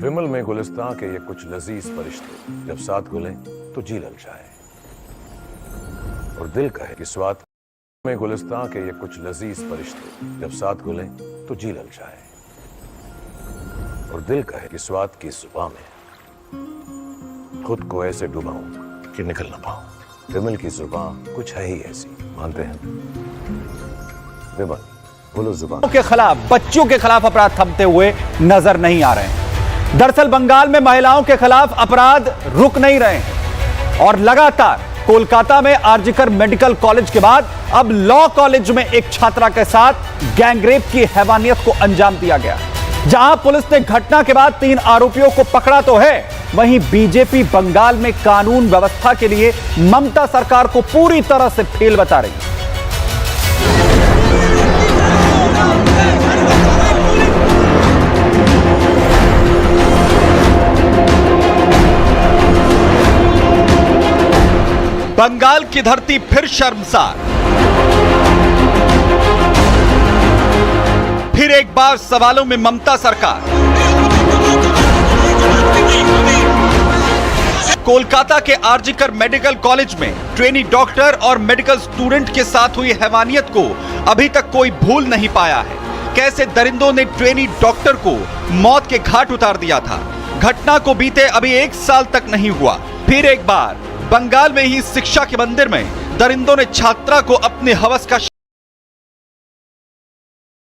विमल में गुलिस्तां के ये कुछ लजीज फरिश्ते जब साथ घुलें तो जी ललचाए और दिल कहे कि स्वाद में गुलिस्तां के ये कुछ लजीज फरिश्ते जब साथ घुलें तो जी ललचाए और दिल कहे कि स्वाद की जुबां में खुद को ऐसे डुबाऊं कि निकल ना पाऊं। विमल की जुबां कुछ है ही ऐसी, मानते हैं विमल। बोलो जुबान के खिलाफ, बच्चों के खिलाफ अपराध थमते हुए नजर नहीं आ रहे हैं। दरअसल बंगाल में महिलाओं के खिलाफ अपराध रुक नहीं रहे हैं और लगातार कोलकाता में आरजीकर मेडिकल कॉलेज के बाद अब लॉ कॉलेज में एक छात्रा के साथ गैंगरेप की हैवानियत को अंजाम दिया गया। जहां पुलिस ने घटना के बाद 3 आरोपियों को पकड़ा तो है, वहीं बीजेपी बंगाल में कानून व्यवस्था के लिए ममता सरकार को पूरी तरह से फेल बता रही है। बंगाल की धरती फिर शर्मसार, फिर एक बार सवालों में ममता सरकार। कोलकाता के आरजीकर मेडिकल कॉलेज में ट्रेनी डॉक्टर और मेडिकल स्टूडेंट के साथ हुई हैवानियत को अभी तक कोई भूल नहीं पाया है। कैसे दरिंदों ने ट्रेनी डॉक्टर को मौत के घाट उतार दिया था। घटना को बीते अभी 1 साल तक नहीं हुआ, फिर एक बार बंगाल में ही शिक्षा के मंदिर में दरिंदों ने छात्रा को अपने हवस का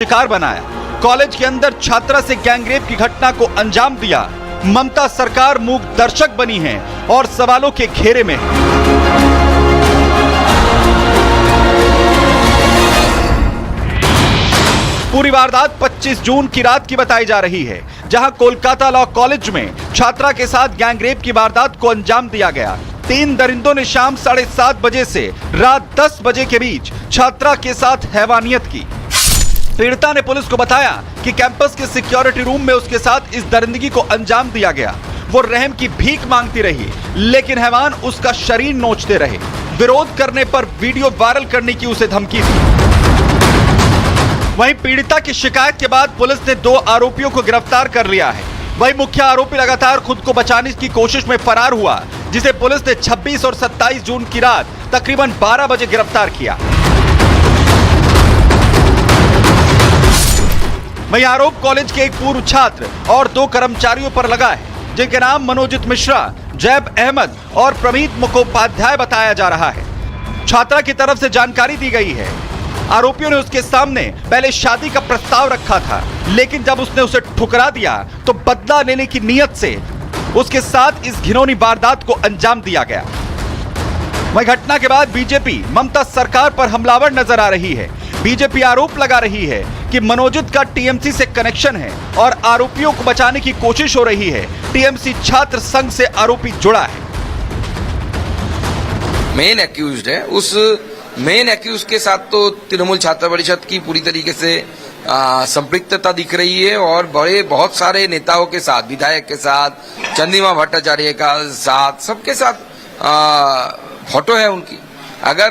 शिकार बनाया। कॉलेज के अंदर छात्रा से गैंगरेप की घटना को अंजाम दिया। ममता सरकार मूक दर्शक बनी है और सवालों के घेरे में है। पूरी वारदात 25 जून की रात की बताई जा रही है, जहां कोलकाता लॉ कॉलेज में छात्रा के साथ गैंगरेप की वारदात को अंजाम दिया गया। 3 दरिंदों ने शाम 7:30 बजे से रात 10 बजे के बीच छात्रा के साथ हैवानियत की। पीड़िता ने पुलिस को बताया कि कैंपस के सिक्योरिटी रूम में उसके साथ इस दरिंदगी को अंजाम दिया गया। वो रहम की भीख मांगती रही, लेकिन हैवान उसका शरीर नोचते रहे। विरोध करने पर वीडियो वायरल करने की उसे धमकी दी। वहीं पीड़िता की शिकायत के बाद पुलिस ने 2 आरोपियों को गिरफ्तार कर लिया है। वहीं मुख्य आरोपी लगातार खुद को बचाने की कोशिश में फरार हुआ, जिसे पुलिस ने 26 और 27 जून की रात तकरीबन 12 बजे गिरफ्तार किया। वहीं आरोप कॉलेज के एक पूर्व छात्र और 2 कर्मचारियों पर लगा है, जिनके नाम मनोजित मिश्रा, जैब अहमद और प्रमीत मुखोपाध्याय बताया जा रहा है। छात्रा की तरफ से जानकारी दी गई है, आरोपियों ने उसके सामने पहले शादी का प्रस्ताव रखा था, लेकिन जब उसने उसे ठुकरा दिया तो बदला लेने की नीयत से उसके साथ इस घिनौनी वारदात को अंजाम दिया गया। वहीं घटना के बाद बीजेपी ममता सरकार पर हमलावर नजर आ रही है। बीजेपी आरोप लगा रही है कि मनोजित का टीएमसी से कनेक्शन है और आरोपियों को बचाने की कोशिश हो रही है। टीएमसी छात्र संघ से आरोपी जुड़ा है। मेन एक्यूज्ड है, उस मेन एक्यूज के साथ तो तृणमूल छात्र परिषद की पूरी तरीके से संपृक्तता दिख रही है और बहुत सारे नेताओं के साथ, विधायक के साथ, चंद्रिमा भट्टाचार्य का साथ, सबके साथ फोटो है उनकी। अगर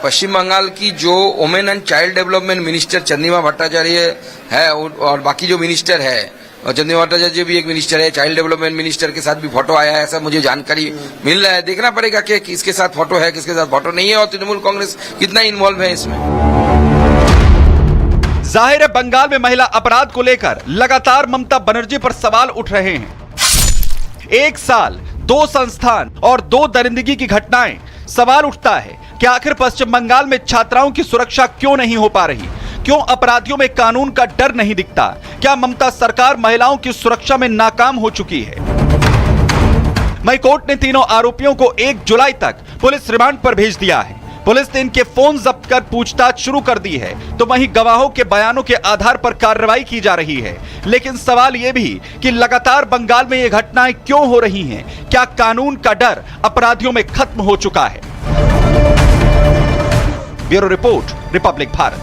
पश्चिम बंगाल की जो women and child development minister Chandrima Bhattacharya है और बाकी जो मिनिस्टर है, और चंद्रिमा भट्टाचार्य भी एक मिनिस्टर है, चाइल्ड डेवलपमेंट मिनिस्टर के साथ भी फोटो आया है, ऐसा मुझे जानकारी मिल रहा है। देखना पड़ेगा कि किसके साथ फोटो है, किसके साथ फोटो नहीं है और तृणमूल कांग्रेस कितना इन्वॉल्व है इसमें। जाहिर है बंगाल में महिला अपराध को लेकर लगातार ममता बनर्जी पर सवाल उठ रहे हैं। 1 साल, 2 संस्थान और 2 दरिंदगी की घटनाएं। सवाल उठता है कि आखिर पश्चिम बंगाल में छात्राओं की सुरक्षा क्यों नहीं हो पा रही? क्यों अपराधियों में कानून का डर नहीं दिखता? क्या ममता सरकार महिलाओं की सुरक्षा में नाकाम हो चुकी है? मई कोर्ट ने तीनों आरोपियों को 1 जुलाई तक पुलिस रिमांड पर भेज दिया है। पुलिस ने इनके फोन जब्त कर पूछताछ शुरू कर दी है, तो वहीं गवाहों के बयानों के आधार पर कार्रवाई की जा रही है। लेकिन सवाल यह भी कि लगातार बंगाल में ये घटनाएं क्यों हो रही हैं? क्या कानून का डर अपराधियों में खत्म हो चुका है? Bureau report, Republic Bharat.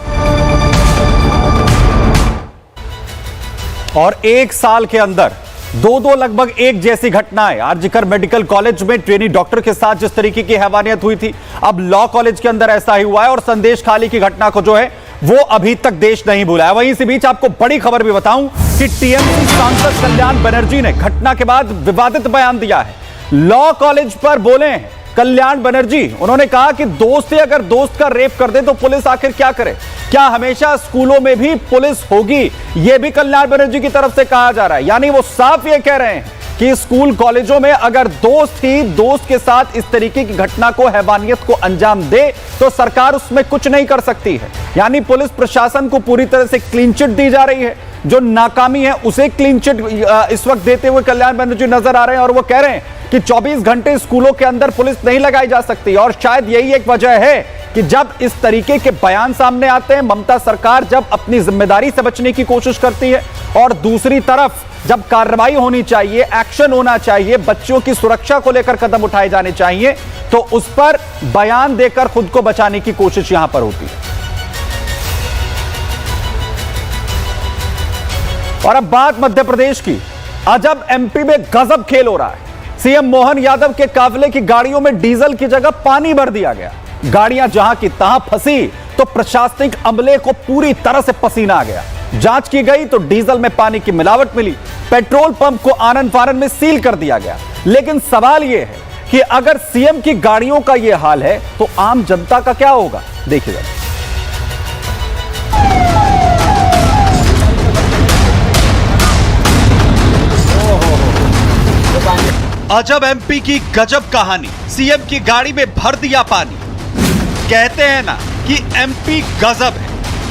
और 1 साल के अंदर 2 लगभग एक जैसी घटनाएं। आरजीकर मेडिकल कॉलेज में ट्रेनी डॉक्टर के साथ जिस तरीके की हैवानियत हुई थी, अब लॉ कॉलेज के अंदर ऐसा ही हुआ है। और संदेश खाली की घटना को जो है वो अभी तक देश नहीं भूला है। वहीं इसी बीच आपको बड़ी खबर भी बताऊं कि टीएमसी सांसद कल्याण बनर्जी ने घटना के बाद विवादित बयान दिया है। लॉ कॉलेज पर बोले हैं कल्याण बनर्जी। उन्होंने कहा कि दोस्त अगर दोस्त का रेप कर दे तो पुलिस आखिर क्या करे? क्या हमेशा स्कूलों में भी पुलिस होगी? यह भी कल्याण बनर्जी की तरफ से कहा जा रहा है। यानी वो साफ ये कह रहे हैं कि स्कूल कॉलेजों में अगर दोस्त ही दोस्त के साथ इस तरीके की घटना को, हैवानियत को अंजाम दे तो सरकार उसमें कुछ नहीं कर सकती है। यानी पुलिस प्रशासन को पूरी तरह से क्लीन चिट दी जा रही है। जो नाकामी है उसे क्लीन चिट इस वक्त देते हुए कल्याण बनर्जी नजर आ रहे हैं और वो कह रहे हैं कि 24 घंटे स्कूलों के अंदर पुलिस नहीं लगाई जा सकती। और शायद यही एक वजह है कि जब इस तरीके के बयान सामने आते हैं, ममता सरकार जब अपनी जिम्मेदारी से बचने की कोशिश करती है और दूसरी तरफ जब कार्रवाई होनी चाहिए, एक्शन होना चाहिए, बच्चों की सुरक्षा को लेकर कदम उठाए जाने चाहिए, तो उस पर बयान देकर खुद को बचाने की कोशिश यहां पर होती है। और अब बात मध्य प्रदेश की। अजब एमपी में गजब खेल हो रहा है। सीएम मोहन यादव के काफिले की गाड़ियों में डीजल की जगह पानी भर दिया गया। गाड़ियां जहां की तहां फंसी तो प्रशासनिक अमले को पूरी तरह से पसीना आ गया। जांच की गई तो डीजल में पानी की मिलावट मिली। पेट्रोल पंप को आनन फानन में सील कर दिया गया। लेकिन सवाल यह है कि अगर सीएम की गाड़ियों का यह हाल है तो आम जनता का क्या होगा? देखिएगा। अजब एमपी की गजब कहानी। सीएम की गाड़ी में भर दिया पानी। कहते हैं ना कि एमपी गजब है,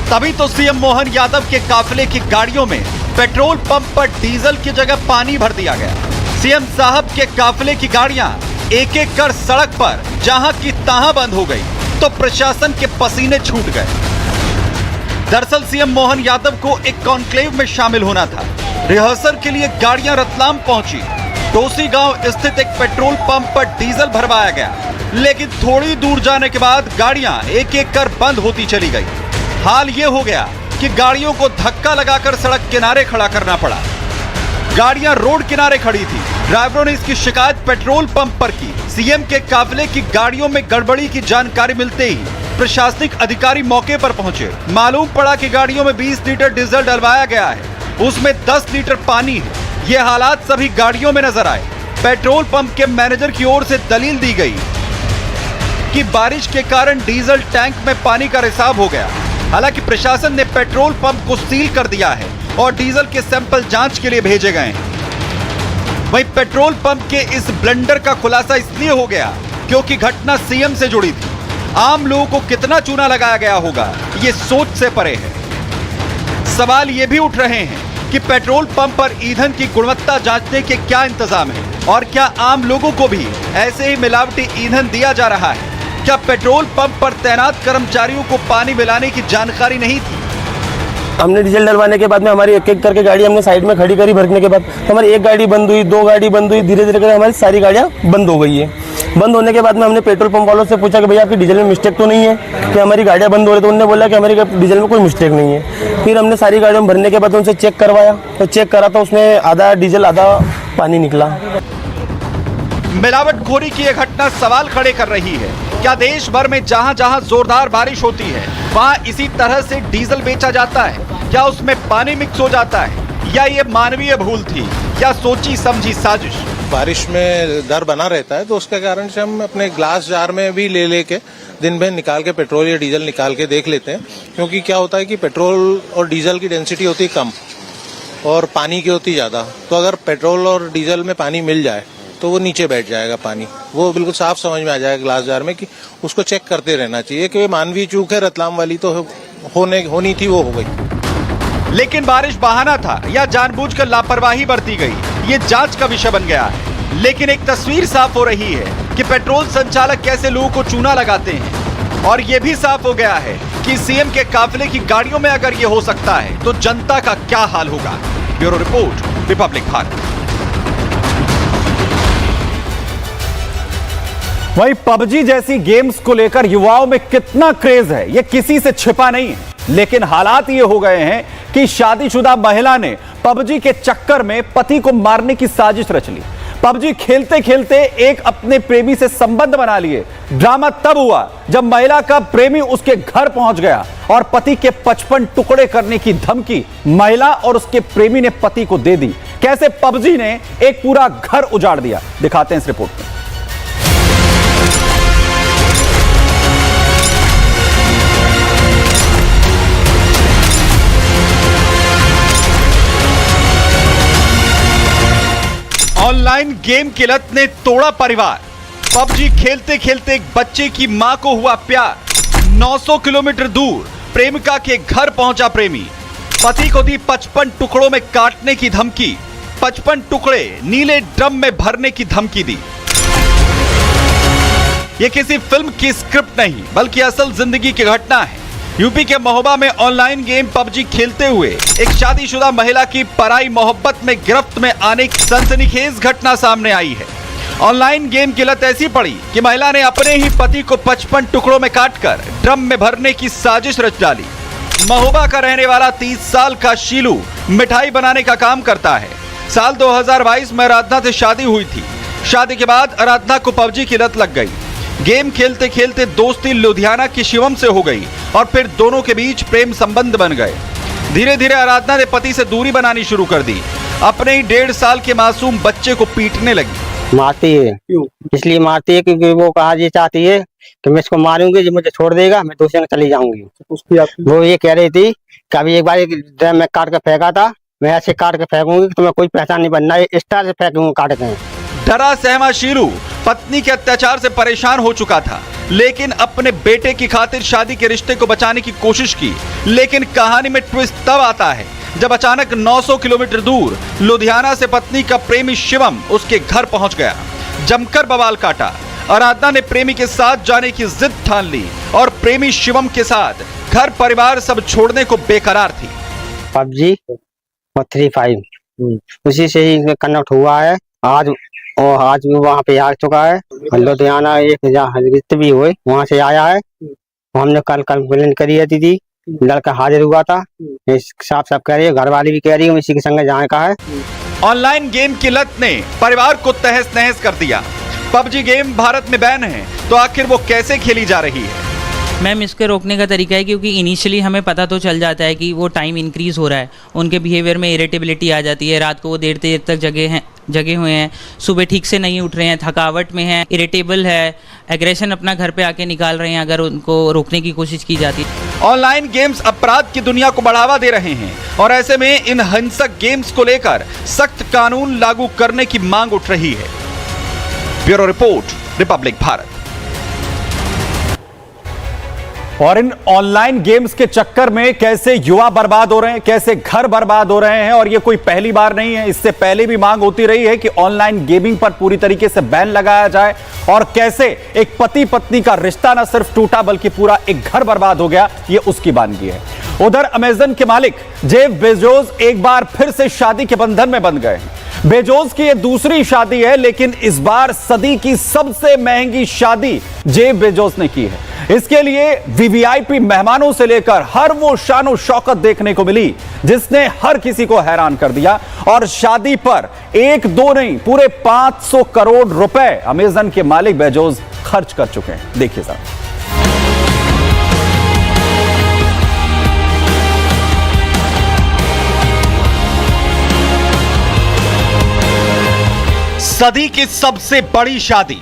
तभी तो सीएम मोहन यादव के काफिले की गाड़ियों में पेट्रोल पंप पर डीजल की जगह पानी भर दिया गया। सीएम साहब के काफिले की गाड़ियां एक एक कर सड़क पर जहां की तहां बंद हो गई तो प्रशासन के पसीने छूट गए। दरअसल सीएम मोहन यादव को एक कॉन्क्लेव में शामिल होना था। रिहर्सल के लिए गाड़ियां रतलाम पहुंची। टोसी गांव स्थित एक पेट्रोल पंप पर डीजल भरवाया गया, लेकिन थोड़ी दूर जाने के बाद गाड़ियां एक एक कर बंद होती चली गई। हाल ये हो गया कि गाड़ियों को धक्का लगाकर सड़क किनारे खड़ा करना पड़ा। गाड़ियां रोड किनारे खड़ी थी। ड्राइवरों ने इसकी शिकायत पेट्रोल पंप पर की। सीएम के काफिले की गाड़ियों में गड़बड़ी की जानकारी मिलते ही प्रशासनिक अधिकारी मौके पर पहुंचे। मालूम पड़ा कि गाड़ियों में 20 लीटर डीजल डलवाया गया है, उसमें 10 लीटर पानी है। ये हालात सभी गाड़ियों में नजर आए। पेट्रोल पंप के मैनेजर की ओर से दलील दी गई कि बारिश के कारण डीजल टैंक में पानी का रिसाव हो गया। हालांकि प्रशासन ने पेट्रोल पंप को सील कर दिया है और डीजल के सैंपल जांच के लिए भेजे गए हैं। वहीं पेट्रोल पंप के इस ब्लंडर का खुलासा इसलिए हो गया क्योंकि घटना सीएम से जुड़ी थी। आम लोगों को कितना चूना लगाया गया होगा, ये सोच से परे है। सवाल ये भी उठ रहे हैं कि पेट्रोल पंप पर ईंधन की गुणवत्ता जांचने के क्या इंतजाम है और क्या आम लोगों को भी ऐसे ही मिलावटी ईंधन दिया जा रहा है? क्या पेट्रोल पंप पर तैनात कर्मचारियों को पानी मिलाने की जानकारी नहीं थी? हमने डीजल डलवाने के बाद में हमारी एक एक करके गाड़ी हमने साइड में खड़ी करी। भरने के बाद हमारी एक गाड़ी बंद हुई, 2 गाड़ी बंद हुई, धीरे धीरे करके हमारी सारी गाड़ियाँ बंद हो गई है। बंद होने के बाद में हमने पेट्रोल पंप वालों से पूछा कि भैया आपकी डीजल में मिस्टेक तो नहीं है कि हमारी गाड़ियाँ बंद हो रही? तो उन्होंने बोला कि हमारी डीजल में कोई मिस्टेक नहीं है। फिर हमने सारी गाड़ियों में भरने के बाद उनसे चेक करवाया, तो चेक करा तो उसमें आधा डीजल आधा पानी निकला। मिलावटखोरी की यह घटना सवाल खड़े कर रही है। क्या देश भर में जहां जहां जोरदार बारिश होती है वहां इसी तरह से डीजल बेचा जाता है? क्या उसमें पानी मिक्स हो जाता है या ये मानवीय भूल थी या सोची समझी साजिश? बारिश में डर बना रहता है तो उसके कारण से हम अपने ग्लास जार में भी ले लेके दिन भर निकाल के पेट्रोल या डीजल निकाल के देख लेते हैं। क्योंकि क्या होता है कि पेट्रोल और डीजल की डेंसिटी होती है कम और पानी की होती ज्यादा। तो अगर पेट्रोल और डीजल में पानी मिल जाए तो वो नीचे बैठ जाएगा पानी, वो बिल्कुल साफ समझ में आ जाएगा ग्लास जार में कि उसको चेक करते रहना चाहिए। कि मानवीय चूक है, रतलाम वाली तो होनी थी, वो हो गई। लेकिन बारिश बहाना था या जानबूझकर लापरवाही बरती गई, ये जांच का विषय बन गया है। लेकिन एक तस्वीर साफ हो रही है कि पेट्रोल संचालक कैसे लोगों को चूना लगाते हैं। और ये भी साफ हो गया है कि सीएम के काफिले की गाड़ियों में अगर ये हो सकता है तो जनता का क्या हाल होगा। Bureau report, Republic Bharat. वहीं पबजी जैसी गेम्स को लेकर युवाओं में कितना क्रेज है ये किसी से छिपा नहीं है। लेकिन हालात ये हो गए हैं कि शादीशुदा महिला ने पबजी के चक्कर में पति को मारने की साजिश रच ली। पबजी खेलते खेलते एक अपने प्रेमी से संबंध बना लिए। ड्रामा तब हुआ जब महिला का प्रेमी उसके घर पहुंच गया और पति के 55 टुकड़े करने की धमकी महिला और उसके प्रेमी ने पति को दे दी। कैसे पबजी ने एक पूरा घर उजाड़ दिया, दिखाते हैं इस रिपोर्ट में। ऑनलाइन गेम की लत ने तोड़ा परिवार। पबजी खेलते खेलते एक बच्चे की मां को हुआ प्यार। 900 किलोमीटर दूर प्रेमिका के घर पहुंचा प्रेमी, पति को दी 55 टुकड़ों में काटने की धमकी। 55 टुकड़े नीले ड्रम में भरने की धमकी दी। यह किसी फिल्म की स्क्रिप्ट नहीं बल्कि असल जिंदगी की घटना है। यूपी के महोबा में ऑनलाइन गेम पबजी खेलते हुए एक शादीशुदा महिला की पराई मोहब्बत में गिरफ्त में आने की सनसनीखेज घटना सामने आई है। ऑनलाइन गेम की लत ऐसी पड़ी कि महिला ने अपने ही पति को 55 टुकड़ों में काटकर ड्रम में भरने की साजिश रच डाली। महोबा का रहने वाला 30 साल का शीलू मिठाई बनाने का काम करता है। साल 2022 में आराधना से शादी हुई थी। शादी के बाद आराधना को पबजी की लत लग गई। गेम खेलते खेलते दोस्ती लुधियाना की शिवम से हो गई और फिर दोनों के बीच प्रेम संबंध बन गए। धीरे धीरे आराधना ने पति से दूरी बनानी शुरू कर दी। अपने ही 1.5 साल के मासूम बच्चे को पीटने लगी। मारती है, क्यों? इसलिए मारती है क्योंकि वो कहा ये चाहती है कि मैं इसको मारूंगी, जो मुझे छोड़ देगा मैं दूसरे में चली जाऊंगी। वो ये कह रही थी कि अभी एक बार ड्रम में काट के फेंका था, मैं ऐसे काट के फेंकूंगी कि तुम्हें कोई पहचान नहीं बनना है, इस तरह से फेंकूंगा काट के। डरा सहमा शीलू पत्नी के अत्याचार से परेशान हो चुका था, लेकिन अपने बेटे की खातिर शादी के रिश्ते को बचाने की कोशिश की। लेकिन कहानी में ट्विस्ट तब आता है जब अचानक 900 किलोमीटर दूर लुधियाना से पत्नी का प्रेमी शिवम उसके घर पहुंच गया। जमकर बवाल काटा। आराधना ने प्रेमी के साथ जाने की जिद ठान ली और प्रेमी शिवम के साथ घर परिवार सब छोड़ने को बेकरार थी। पबजी और 3-5 उसी से ही कनेक्ट हुआ है। आज भी वहाँ पे आ चुका है। लुधियाना एक भी हुए वहाँ से आया है। हमने कल कंप्लेंट करी है दीदी, लड़का हाजिर हुआ था। साफ साफ कह रही है, घर वाली भी कह रही है इसी के संग जाने का है। ऑनलाइन गेम की लत ने परिवार को तहस नहस कर दिया। पबजी गेम भारत में बैन है, तो आखिर वो कैसे खेली जा रही है? मैम, इसके रोकने का तरीका है क्योंकि इनिशियली हमें पता तो चल जाता है कि वो टाइम इंक्रीज हो रहा है, उनके बिहेवियर में इरिटेबिलिटी आ जाती है। रात को वो देर तक जगे हुए हैं, सुबह ठीक से नहीं उठ रहे हैं, थकावट में हैं, इरिटेबल है, एग्रेशन अपना घर पे आके निकाल रहे हैं अगर उनको रोकने की कोशिश की जाती है। ऑनलाइन गेम्स अपराध की दुनिया को बढ़ावा दे रहे हैं और ऐसे में इन हिंसक गेम्स को लेकर सख्त कानून लागू करने की मांग उठ रही है। Bureau report, Republic Bharat. और इन ऑनलाइन गेम्स के चक्कर में कैसे युवा बर्बाद हो रहे हैं, कैसे घर बर्बाद हो रहे हैं, और ये कोई पहली बार नहीं है। इससे पहले भी मांग होती रही है कि ऑनलाइन गेमिंग पर पूरी तरीके से बैन लगाया जाए। और कैसे एक पति पत्नी का रिश्ता न सिर्फ टूटा बल्कि पूरा एक घर बर्बाद हो गया, ये उसकी बानगी है। उधर अमेजन के मालिक जेफ बेजोस एक बार फिर से शादी के बंधन में बंध गए। बेजोस की यह दूसरी शादी है, लेकिन इस बार सदी की सबसे महंगी शादी जेफ बेजोस ने की है। इसके लिए वीवीआईपी मेहमानों से लेकर हर वो शानो शौकत देखने को मिली जिसने हर किसी को हैरान कर दिया। और शादी पर 1-2 नहीं, पूरे 500 करोड़ रुपए अमेजन के मालिक बेजोस खर्च कर चुके हैं। देखिए साहब। सदी की सबसे बड़ी शादी।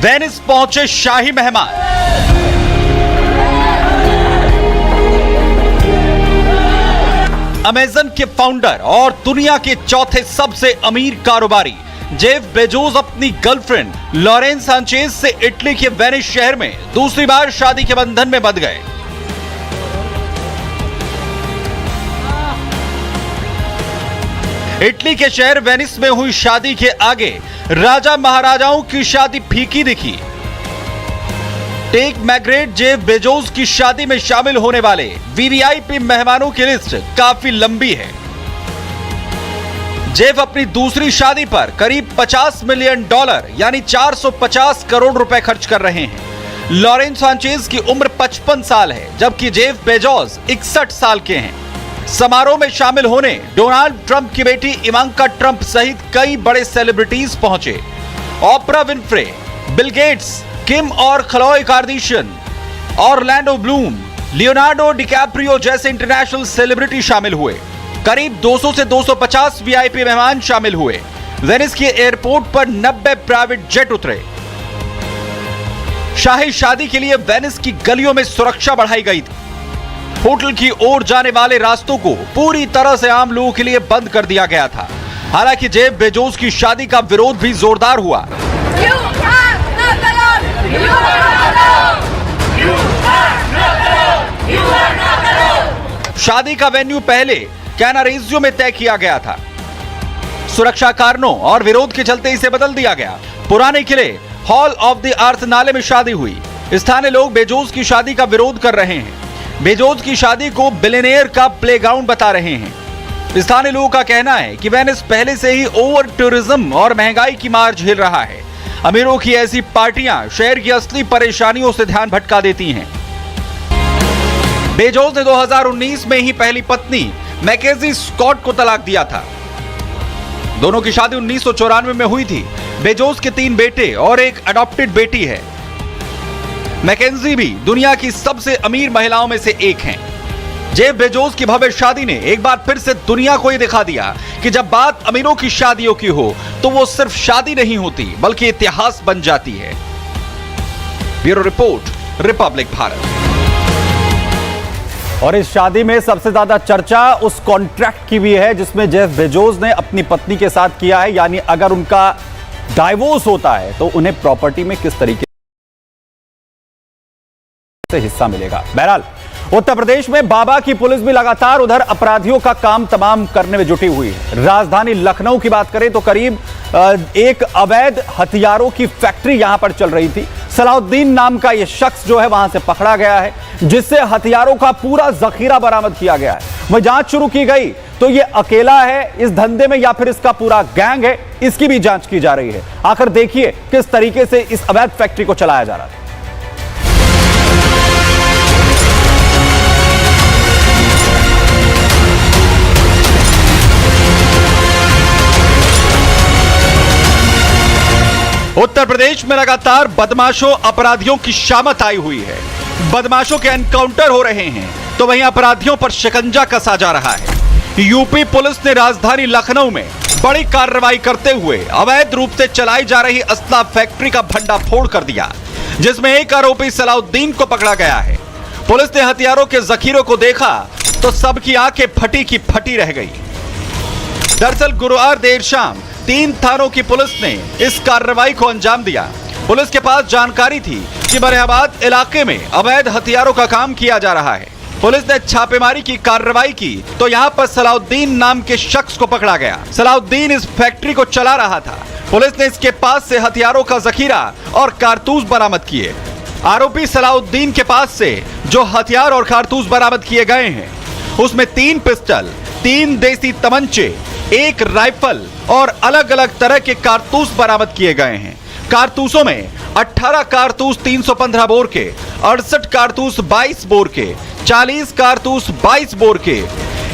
वेनिस पहुंचे शाही मेहमान। अमेजन के फाउंडर और दुनिया के चौथे सबसे अमीर कारोबारी जेफ बेजोस अपनी गर्लफ्रेंड लॉरेन सांचेज से इटली के वेनिस शहर में दूसरी बार शादी के बंधन में बंध गए। इटली के शहर वेनिस में हुई शादी के आगे राजा महाराजाओं की शादी फीकी दिखी। टेक मैग्रेट जेफ बेजोस की शादी में शामिल होने वाले वीवीआईपी मेहमानों की लिस्ट काफी लंबी है। जेफ अपनी दूसरी शादी पर करीब $50 मिलियन यानी 450 करोड़ रुपए खर्च कर रहे हैं। लॉरेंस सांचेज की उम्र 55 साल है, जबकि जेफ बेजोस 61 साल के हैं। समारोह में शामिल होने डोनाल्ड ट्रंप की बेटी इवांका ट्रंप सहित कई बड़े सेलिब्रिटीज पहुंचे। ऑपरा विनफ्रे, बिल गेट्स, किम और खलोए कार्दिशियन, ऑरलैंडो ब्लूम, लियोनार्डो डिकैप्रियो जैसे इंटरनेशनल सेलिब्रिटी शामिल हुए। करीब 200 से 250 वीआईपी मेहमान शामिल हुए। वेनिस के एयरपोर्ट पर 90 प्राइवेट जेट उतरे। शाही शादी के लिए वेनिस की गलियों में सुरक्षा बढ़ाई गई थी। होटल की ओर जाने वाले रास्तों को पूरी तरह से आम लोगों के लिए बंद कर दिया गया था। हालांकि जेफ बेजोस की शादी का विरोध भी जोरदार हुआ। शादी का वेन्यू पहले कैनारेजियो में तय किया गया था। सुरक्षा कारणों और विरोध के चलते इसे बदल दिया गया। पुराने किले हॉल ऑफ द आर्सेनाले में शादी हुई। स्थानीय लोग बेजोस की शादी का विरोध कर रहे हैं। बेजोस की शादी को बिलियनेयर का प्लेग्राउंड बता रहे हैं। स्थानीय लोगों का कहना है कि वेनिस पहले से ही ओवर टूरिज्म और महंगाई की मार झेल रहा है। अमीरों की ऐसी पार्टियां शहर की असली परेशानियों से ध्यान भटका देती हैं। बेजोस ने 2019 में ही पहली पत्नी मैकेजी स्कॉट को तलाक दिया था। दोनों की शादी 1994 में हुई थी। बेजोस के 3 बेटे और एक अडॉप्टेड बेटी है। मैकेजी भी दुनिया की सबसे अमीर महिलाओं में से एक हैं। जेफ बेजोस की भव्य शादी ने एक बार फिर से दुनिया को ये दिखा दिया कि जब बात अमीरों की शादियों की हो तो वो सिर्फ शादी नहीं होती बल्कि इतिहास बन जाती है। Bureau report, Republic Bharat. और इस शादी में सबसे ज्यादा चर्चा उस कॉन्ट्रैक्ट की भी है जिसमें जेफ बेजोस ने अपनी पत्नी के साथ किया है। यानी अगर उनका डाइवोर्स होता है तो उन्हें प्रॉपर्टी में किस तरीके से हिस्सा मिलेगा। बहरहाल उत्तर प्रदेश में बाबा की पुलिस भी लगातार उधर अपराधियों का काम तमाम करने में जुटी हुई है। राजधानी लखनऊ की बात करें तो करीब एक अवैध हथियारों की फैक्ट्री यहां पर चल रही थी। सलाउद्दीन नाम का यह शख्स जो है वहां से पकड़ा गया है, जिससे हथियारों का पूरा जखीरा बरामद किया गया है। वह जांच शुरू की गई तो यह अकेला है इस धंधे में या फिर इसका पूरा गैंग है, इसकी भी जांच की जा रही है। आखिर देखिए किस तरीके से इस अवैध फैक्ट्री को चलाया जा रहा है। उत्तर प्रदेश में लगातार बदमाशों अपराधियों की शामत आई हुई है। बदमाशों के एनकाउंटर हो रहे हैं तो वहीं अपराधियों पर शिकंजा कसा जा रहा है। यूपी पुलिस ने राजधानी लखनऊ में बड़ी कार्रवाई करते हुए अवैध रूप से चलाई जा रही असला फैक्ट्री का भंडाफोड़ कर दिया, जिसमें एक आरोपी सलाउद्दीन को पकड़ा गया है। पुलिस ने हथियारों के जखीरों को देखा तो सबकी आंखें फटी की फटी रह गई। दरअसल गुरुवार देर शाम 3 थानों की पुलिस ने इस कार्रवाई को अंजाम दिया। पुलिस के पास जानकारी थी कि बरियाबाद इलाके में अवैध हथियारों का काम किया जा रहा है। पुलिस ने छापेमारी की कार्रवाई की तो यहाँ पर सलाउद्दीन नाम के शख्स को पकड़ा गया। सलाउद्दीन इस फैक्ट्री को चला रहा था। पुलिस ने इसके पास से हथियारों का जखीरा और कारतूस बरामद किए। आरोपी सलाउद्दीन के पास से जो हथियार और कारतूस बरामद किए गए हैं उसमें 3 पिस्टल, 3 देसी तमंचे, 1 राइफल और अलग अलग तरह के कारतूस बरामद किए गए हैं। कारतूसों में 18 कारतूस 315 बोर के, 68 कारतूस 22 बोर के, 40 कारतूस 22 बोर के।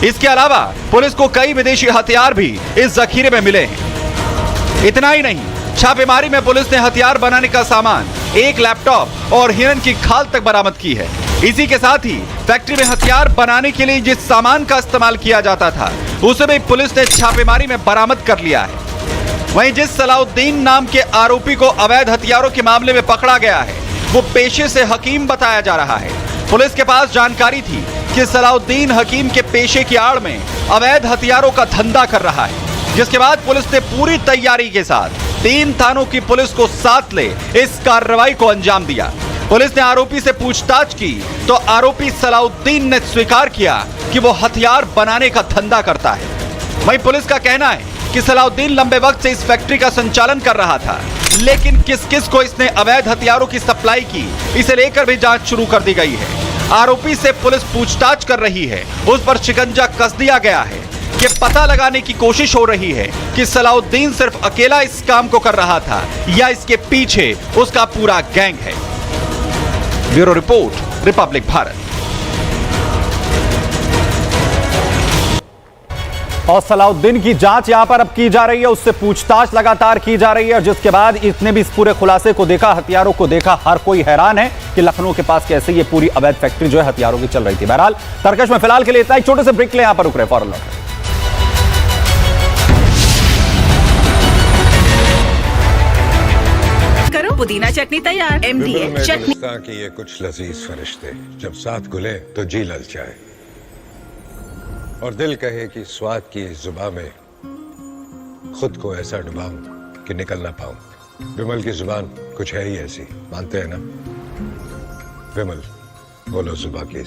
इसके अलावा पुलिस को कई विदेशी हथियार भी इस जखीरे में मिले हैं। इतना ही नहीं, छापेमारी में पुलिस ने हथियार बनाने का सामान, 1 लैपटॉप और हिरन की खाल तक बरामद की है। इसी के साथ ही फैक्ट्री में हथियार बनाने के लिए जिस सामान का इस्तेमाल किया जाता था उसे भी पुलिस ने छापेमारी में बरामद कर लिया है। वहीं जिस सलाउद्दीन नाम के आरोपी को अवैध हथियारों के मामले में पकड़ा गया है वो पेशे से हकीम बताया जा रहा है। पुलिस के पास जानकारी थी कि सलाउद्दीन हकीम के पेशे की आड़ में अवैध हथियारों का धंधा कर रहा है, जिसके बाद पुलिस ने पूरी तैयारी के साथ 3 थानों की पुलिस को साथ ले इस कार्रवाई को अंजाम दिया। पुलिस ने आरोपी से पूछताछ की तो आरोपी सलाउद्दीन ने स्वीकार किया कि वो हथियार बनाने का धंधा करता है। वहीं पुलिस का कहना है कि सलाउद्दीन लंबे वक्त से इस फैक्ट्री का संचालन कर रहा था, लेकिन किस किस को इसने अवैध हथियारों की सप्लाई की, इसे लेकर भी जांच शुरू कर दी गई है। आरोपी से पुलिस पूछताछ कर रही है, उस पर शिकंजा कस दिया गया है कि पता लगाने की कोशिश हो रही है कि सलाउद्दीन सिर्फ अकेला इस काम को कर रहा था या इसके पीछे उसका पूरा गैंग है। Bureau report, Republic Bharat. और सलाउद्दीन की जांच यहां पर अब की जा रही है, उससे पूछताछ लगातार की जा रही है, और जिसके बाद इसने भी इस पूरे खुलासे को देखा, हथियारों को देखा। हर कोई हैरान है कि लखनऊ के पास कैसे ये पूरी अवैध फैक्ट्री जो है हथियारों की चल रही थी। बहरहाल तरकश में फिलहाल के लिए इतना, एक छोटे से ब्रेक ले यहां पर रुक रहे, फौरन लौट रहे। करो पुदीना चटनी तैयार। MDA चटनी कि ये कुछ लजीज फरिश्ते जब साथ घुले तो जी ललचाए और दिल कहे कि स्वाद की इस जुबान में खुद को ऐसा डुबाऊं कि निकल ना पाऊं। विमल की जुबान कुछ है ही ऐसी, मानते हैं ना? विमल, बोलो जुबान की